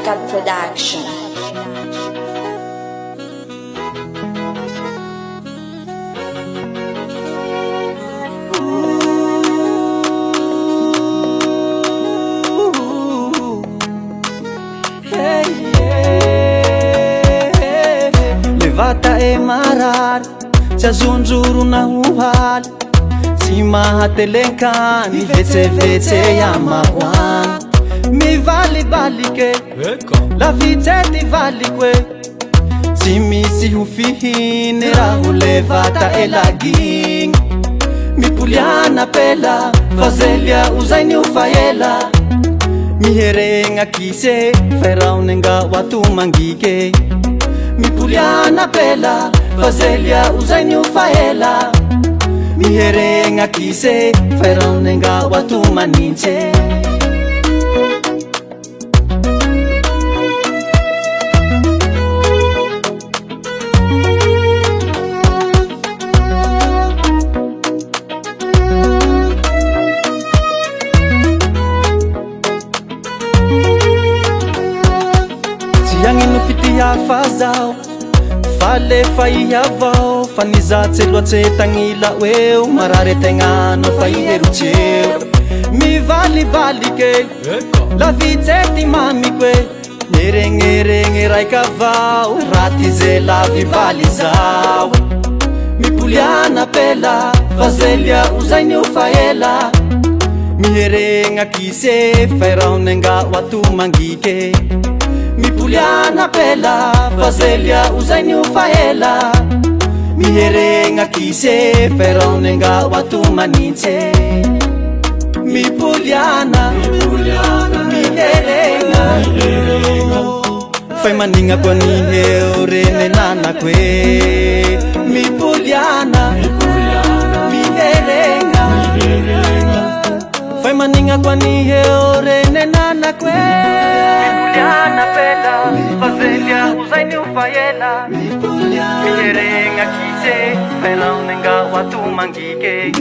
Barakat Production. Levata e marary tsy azonjoro na hohaly tsy mahatelekany vetsevetse amahoany mivalibalike la vitsety valikwe tsy misy ho fihiny raha ho levata e lagigny mipoliana pela vazelia uzainy ho faela miheregna kise feraonenga watu mangike mipoliana pela vazelia uzainy ho faela miheregna kise feraonenga watu maninche Yanginu fitia fazao fale faiha vao fanizatsy loatsy tagnila weo marare tegnano faiherutseo mivalibalike la vitsety mamikwe nyeregneregny raika vao raty ze lavibaly zao mipoliana pela vazelia uzainy ho faela miheregna kise feraonenga watu mangike mipoliana pela vazelia uzainy ho faela miheregna kise feraonenga watu maninche mipoliana miheregna fay manigna koa niheo rene nanakwe mipoliana miheregna fay manigna koa niheo rene nanakwe mipoliana pela vazelia uzainy ho faela miheregna kise feraonenga watu mangike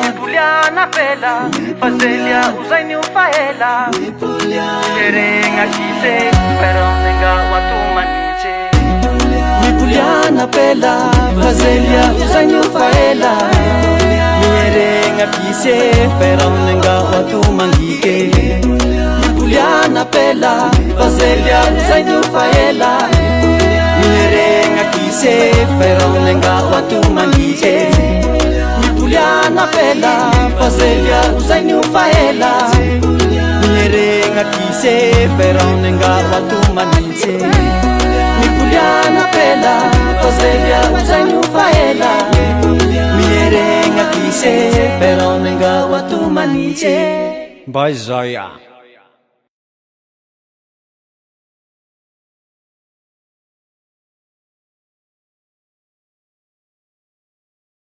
mipoliana pela vazelia uzainy ho faela miheregna kise feraonenga watu maninche mipoliana pela vazelia uzainy ho faela miheregna kise feraonenga watu mangike mipoliana pela vazelia uzainy ho faela miheregna kise feraonenga watu maninche mipoliana pela vazelia uzainy ho faela miheregna kise feraonenga watu maninche mipoliana pela vazelia uzainy ho faela miheregna kise feraonenga watu maninche Bye Zaya.